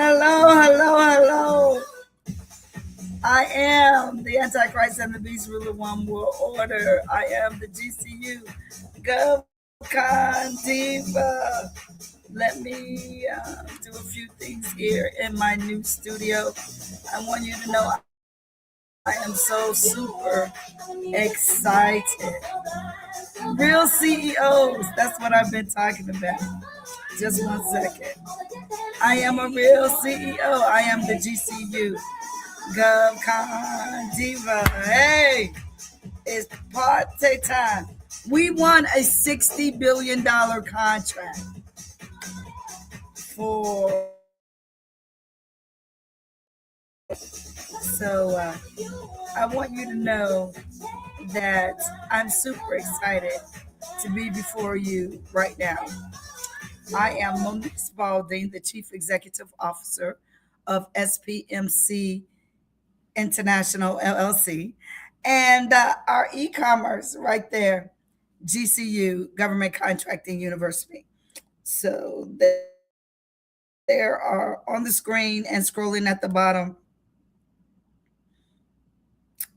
Hello, hello, hello. I am the Antichrist and the Beast Ruler One World Order. I am the GCU GovCon Diva. Let me do a few things here in my new studio. I want you to know I am so super excited. Real CEOs, that's what I've been talking about. Just 1 second. I am a real CEO. I am the GCU GovCon Diva. Hey, it's party time. We won a $60 billion contract for. So I want you to know that I'm super excited to be before you right now. I am Monique Spalding, the Chief Executive Officer of SPMC International LLC, and our e-commerce right there, GCU Government Contracting University. So there are on the screen and scrolling at the bottom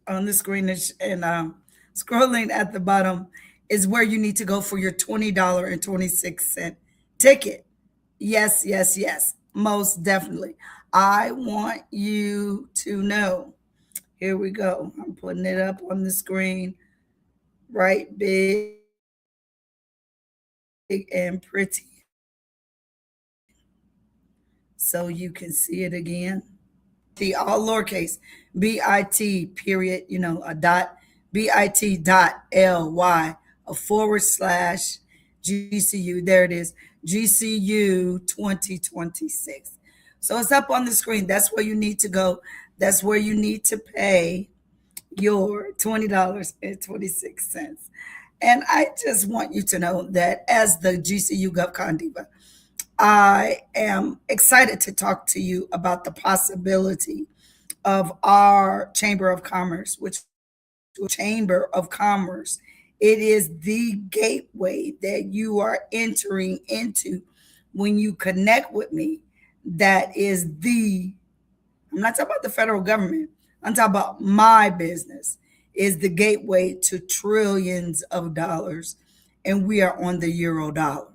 on the screen and scrolling at the bottom is where you need to go for your $20.26 ticket. Yes, yes, yes, most definitely. I want you to know. Here we go. I'm putting it up on the screen, right big and pretty, so you can see it again. The all lowercase, bit period, a dot, bit.ly, a forward slash GCU. There it is, GCU 2026. So it's up on the screen. That's where you need to go. That's where you need to pay your $20.26. And I just want you to know that as the GCU GovCon Diva, I am excited to talk to you about the possibility of our Chamber of Commerce, which Chamber of Commerce, it is the gateway that you are entering into when you connect with me. That is I'm not talking about the federal government. I'm talking about my business is the gateway to trillions of dollars, and we are on the euro dollar.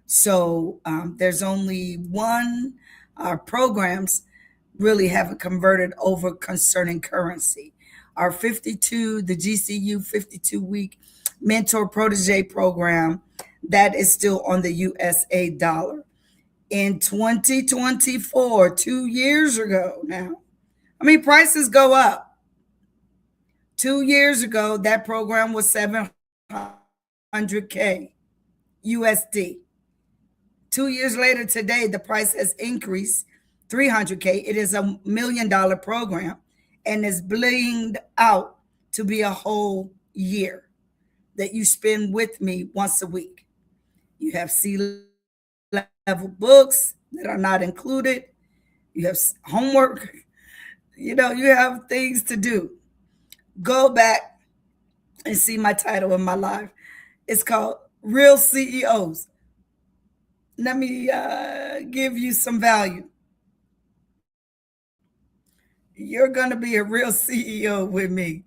So there's only one. Our programs really haven't converted over concerning currency. Our 52, the GCU 52-week mentor protege program, that is still on the USA dollar. In 2024, 2 years ago now, prices go up. 2 years ago, that program was 700K USD. 2 years later, today, the price has increased 300K. It is $1 million program and is blinged out to be a whole year that you spend with me once a week. You have C-level books that are not included. You have homework. You have things to do. Go back and see my title in my life. It's called Real CEOs. Let me give you some value. You're going to be a real CEO with me.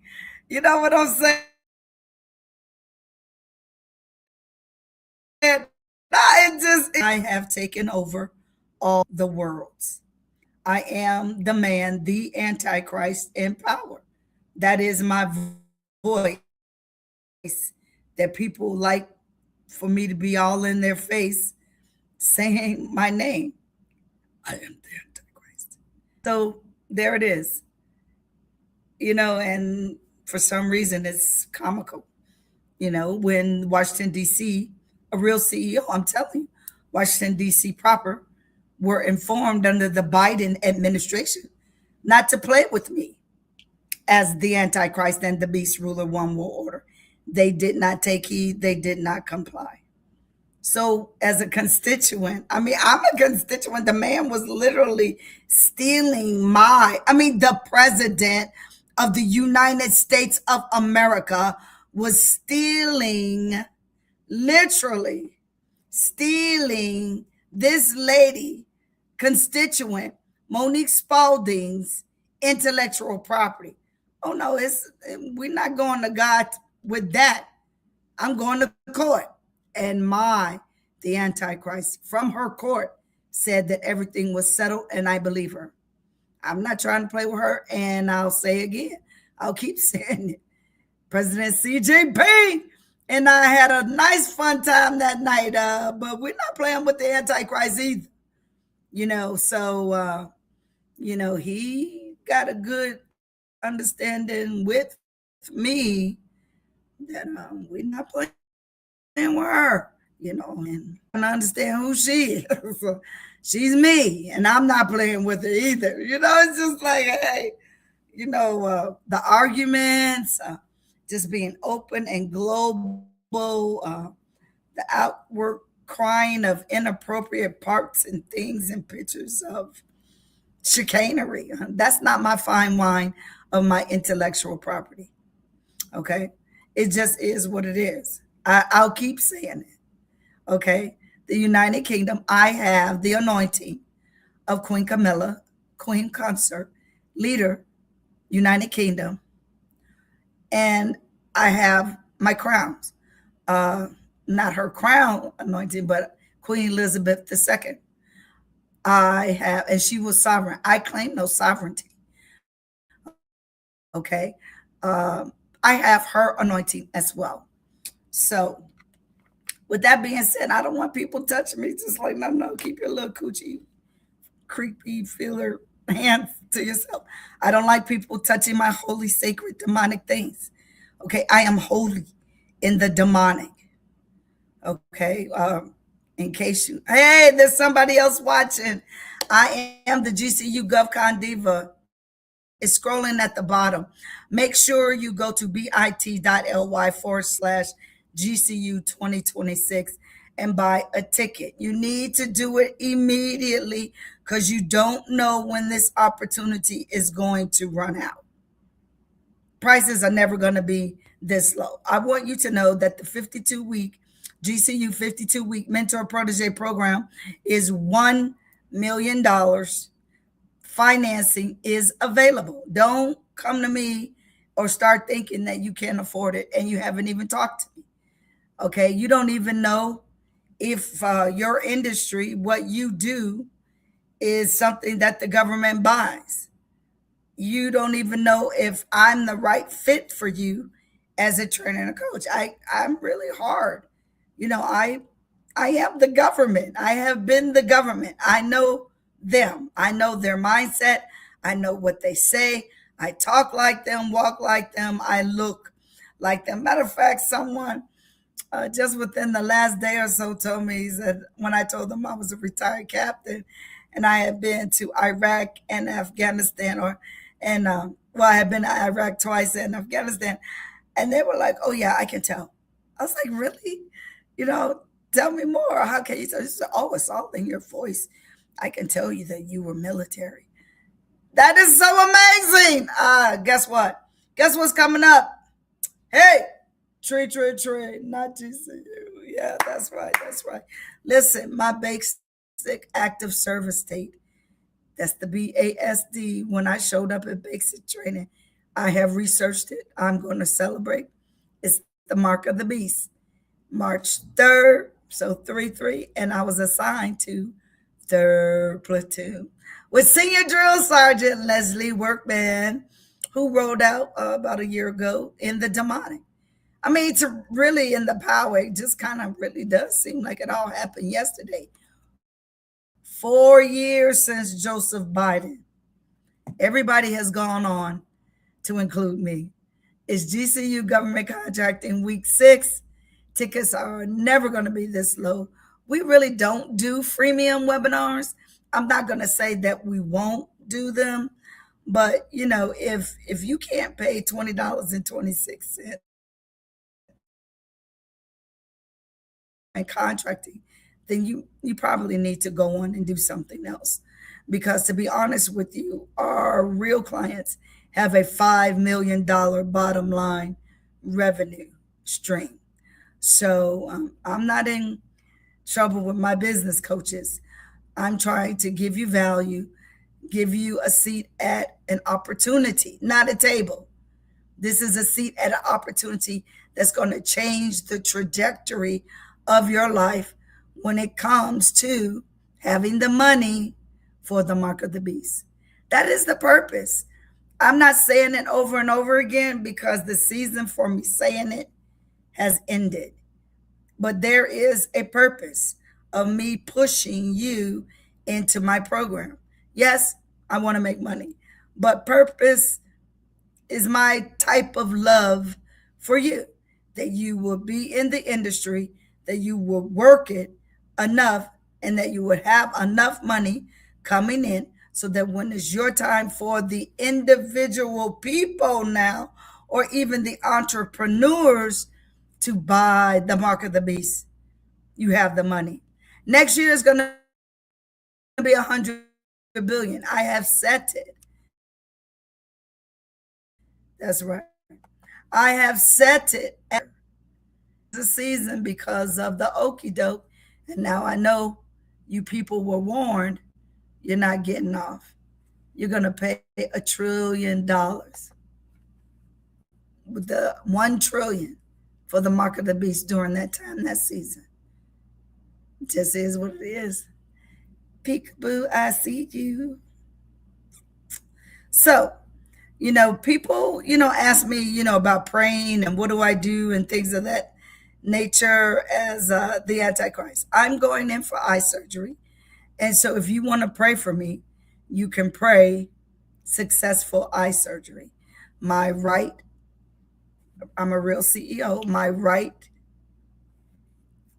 You know what I'm saying? I have taken over all the worlds. I am the man, the Antichrist in power. That is my voice that people like for me to be all in their face saying my name. I am the Antichrist. So there it is. And for some reason it's comical. When Washington, D.C., a real CEO, I'm telling you, Washington, D.C. proper, were informed under the Biden administration not to play with me as the Antichrist and the Beast Ruler One World Order. They did not take heed. They did not comply. So as a constituent, I'm a constituent. The man was literally stealing the president of the United States of America was literally stealing this lady constituent Monique Spalding's intellectual property. Oh no, it's we're not going to God with that. I'm going to court. And the Antichrist from her court said that everything was settled, and I believe her. I'm not trying to play with her, and I'll say again, I'll keep saying it. President CJP and I had a nice fun time that night, but we're not playing with the Antichrist either. He got a good understanding with me that we're not playing with her, and I understand who she is. So she's me, and I'm not playing with her either. It's just like, hey, the arguments, just being open and global, the outward crying of inappropriate parts and things and pictures of chicanery. That's not my fine wine of my intellectual property. Okay. It just is what it is. I'll keep saying it. Okay. The United Kingdom, I have the anointing of Queen Camilla, Queen Consort, leader, United Kingdom, and I have my crowns. Not her crown anointing, but Queen Elizabeth II. I have, and she was sovereign. I claim no sovereignty. Okay. I have her anointing as well. So, with that being said, I don't want people touching me. Just like, no, no, keep your little coochie, creepy feeler hand to yourself. I don't like people touching my holy, sacred, demonic things. Okay. I am holy in the demonic. Okay. In case hey, there's somebody else watching. I am the GCU GovCon Diva. It's scrolling at the bottom. Make sure you go to bit.ly/GCU 2026 and buy a ticket. You need to do it immediately because you don't know when this opportunity is going to run out. Prices are never going to be this low. I want you to know that the 52-week GCU 52-week mentor protege program is $1 million. Financing is available. Don't come to me or start thinking that you can't afford it and you haven't even talked to me. Okay. You don't even know if your industry, what you do, is something that the government buys. You don't even know if I'm the right fit for you as a trainer and a coach. I'm really hard. I am the government. I have been the government. I know them. I know their mindset. I know what they say. I talk like them, walk like them. I look like them. Matter of fact, someone just within the last day or so told me, he said, when I told them I was a retired captain and I had been to Iraq and Afghanistan, I had been to Iraq twice and Afghanistan, and they were like, "Oh yeah, I can tell." I was like, "Really? You know, tell me more. How can you tell?" She said, "Oh, it's all in your voice. I can tell you that you were military." That is so amazing. Guess what? Guess what's coming up? Hey, tree, not GCU. Yeah, that's right. That's right. Listen, my basic active service state, that's the BASD. When I showed up at basic training, I have researched it. I'm going to celebrate. It's the mark of the beast. March 3rd, so 3-3, and I was assigned to 3rd Platoon with Senior Drill Sergeant Leslie Workman, who rolled out about a year ago in the demonic. I mean, to really in the power, it just kind of really does seem like it all happened yesterday. 4 years since Joseph Biden. Everybody has gone on to include me. It's GCU government contracting week 6. Tickets are never going to be this low. We really don't do freemium webinars. I'm not going to say that we won't do them, but if you can't pay $20.26 and contracting, then you probably need to go on and do something else. Because to be honest with you, our real clients have a $5 million bottom line revenue stream. So I'm not in trouble with my business coaches. I'm trying to give you value give you a seat at an opportunity, not a table. This is a seat at an opportunity that's going to change the trajectory of your life when it comes to having the money for the mark of the beast. That is the purpose. I'm not saying it over and over again because the season for me saying it has ended. But there is a purpose of me pushing you into my program. Yes, I want to make money, but purpose is my type of love for you, that you will be in the industry, that you will work it enough, and that you would have enough money coming in so that when it's your time for the individual people now, or even the entrepreneurs to buy the mark of the beast, you have the money. Next year is going to be 100 billion. I have set it. That's right. I have set it at the season because of the okey doke. And now I know you people were warned you're not getting off. You're going to pay $1 trillion with the 1 trillion for the mark of the beast during that time, that season. It just is what it is. Peekaboo, I see you. So, people, ask me, about praying and what do I do and things of that nature as the Antichrist. I'm going in for eye surgery. And so if you want to pray for me, you can pray successful eye surgery. My right, I'm a real CEO, my right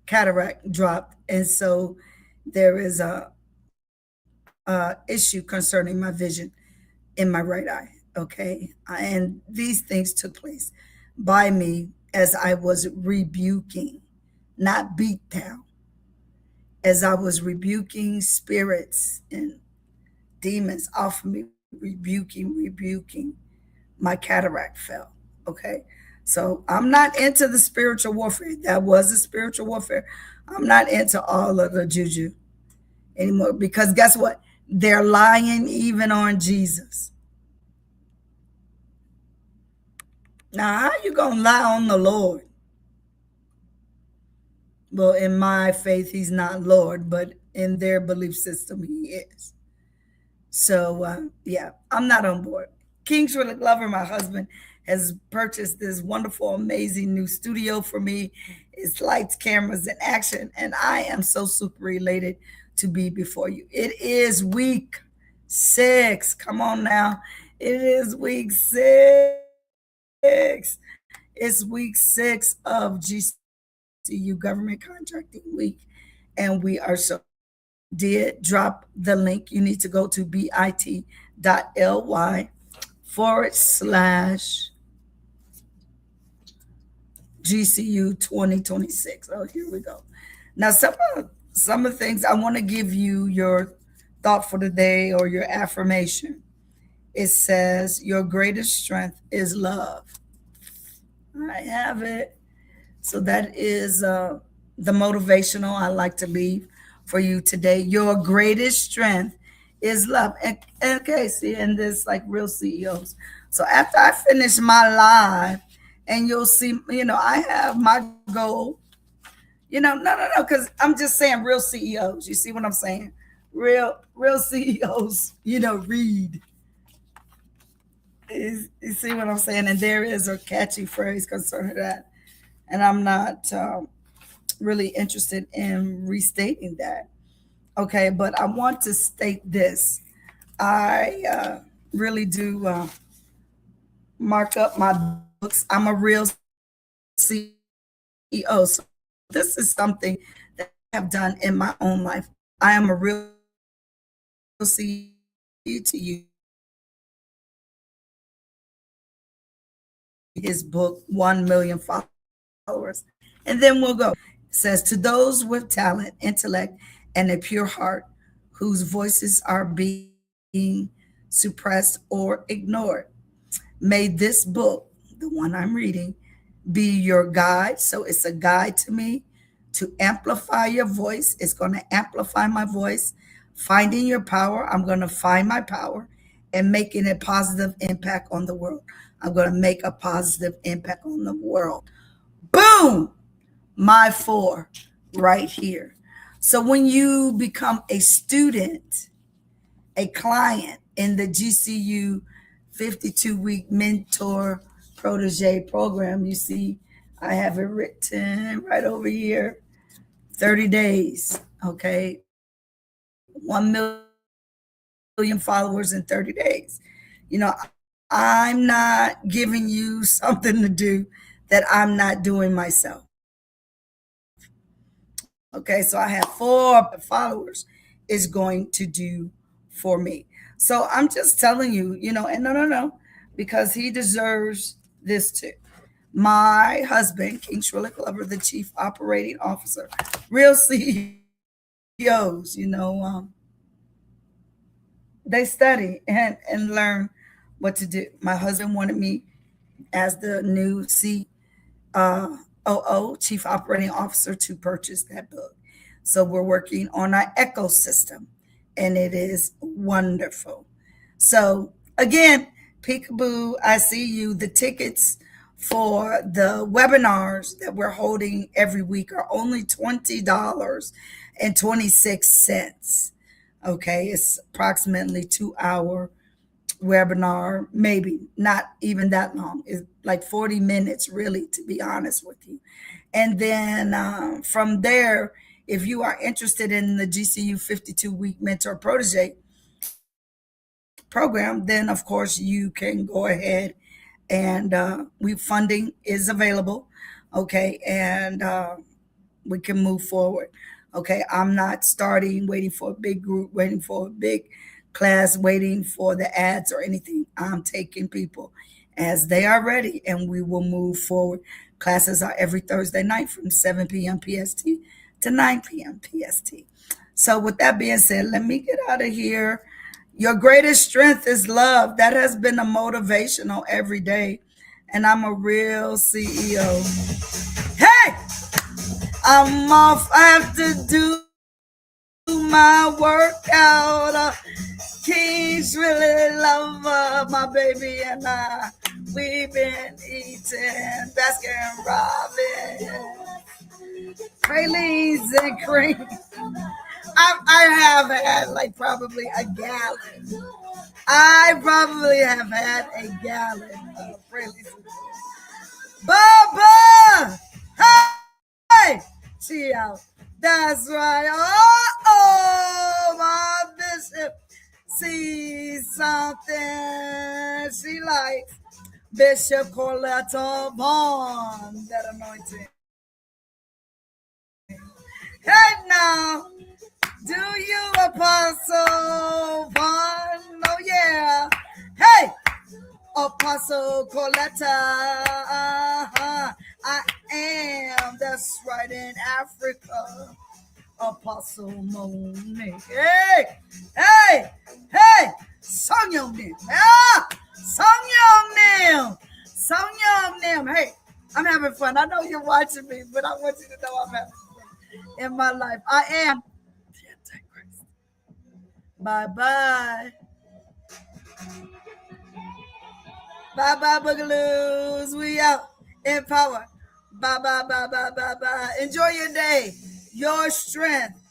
cataract dropped. And so there is a issue concerning my vision in my right eye. Okay. And these things took place by me as I was rebuking, not beat down, as I was rebuking spirits and demons off of me, rebuking, my cataract fell. Okay. So I'm not into the spiritual warfare. That was a spiritual warfare. I'm not into all of the juju anymore because guess what? They're lying even on Jesus. Now, how you gonna lie on the Lord? Well, in my faith, he's not Lord, but in their belief system, he is. So, yeah, I'm not on board. King Shirley Glover, my husband, has purchased this wonderful, amazing new studio for me. It's lights, cameras, and action, and I am so super elated to be before you. It is week 6. Come on now. It is week 6. It's week 6 of GCU Government Contracting Week, and we are so did drop the link. You need to go to bit.ly/GCU 2026. Oh, here we go. Now, some of the things I want to give you your thought for the day or your affirmation. It says, your greatest strength is love. I have it. So that is the motivational I like to leave for you today. Your greatest strength is love. And Casey and this like real CEOs. So after I finish my live, and you'll see, I have my goal. No, because I'm just saying real CEOs. You see what I'm saying? Real CEOs, read. You see what I'm saying? And there is a catchy phrase concerning that. And I'm not really interested in restating that. Okay, but I want to state this. I really do mark up my books. I'm a real CEO. So this is something that I have done in my own life. I am a real CEO to you. His book, 1 million followers. And then we'll go. It says, to those with talent, intellect, and a pure heart, whose voices are being suppressed or ignored, may this book, the one I'm reading, be your guide. So it's a guide to me to amplify your voice. It's going to amplify my voice Finding your power. I'm going to find my power and making a positive impact on the world. I'm going to make a positive impact on the world. Boom! My four right here. So when you become a student, a client in the GCU 52-week mentor protege program, you see I have it written right over here, 30 days, okay? 1 million followers in 30 days. You know, I'm not giving you something to do that I'm not doing myself. Okay, so I have 4 followers is going to do for me. So I'm just telling you, and no, because he deserves this too. My husband, King Shrillick Glover, the chief operating officer, real CEOs, they study and learn what to do. My husband wanted me as the new COO, Chief Operating Officer, to purchase that book. So we're working on our ecosystem, and it is wonderful. So again, Peekaboo, I see you. The tickets for the webinars that we're holding every week are only $20.26. Okay, it's approximately 2 hour webinar, maybe not even that long. It's like 40 minutes, really, to be honest with you. And then from there, if you are interested in the GCU 52-week mentor protege program, then of course you can go ahead and funding is available. Okay, and we can move forward. Okay, I'm not starting waiting for a big group, waiting for a big class, waiting for the ads or anything. I'm taking people as they are ready, and we will move forward. Classes are every Thursday night from 7 p.m. PST to 9 p.m. PST. So, with that being said, let me get out of here. Your greatest strength is love. That has been a motivational every day. And I'm a real CEO. Hey, I'm off. I have to do my workout. Kings really love my baby and I. We've been eating Baskin Robbins, pralines and cream. I have had like probably a gallon. I probably have had a gallon of pralines. Bubba! Hey! She out. That's right. Oh, my bishop sees something she likes. Bishop Coletta Vaughn, that anointing. Hey now, do you Apostle Vaughn? Oh yeah. Hey, Apostle Coletta. I am. That's right, in Africa. Apostle Monique. Hey, hey, hey. Song your name. Ah, song your name. Song your name. Hey, I'm having fun. I know you're watching me, but I want you to know I'm having fun in my life. I am the Antichrist. Bye bye. Bye bye, Boogaloos. We out in power. Bye bye bye bye bye bye. Enjoy your day. Your strength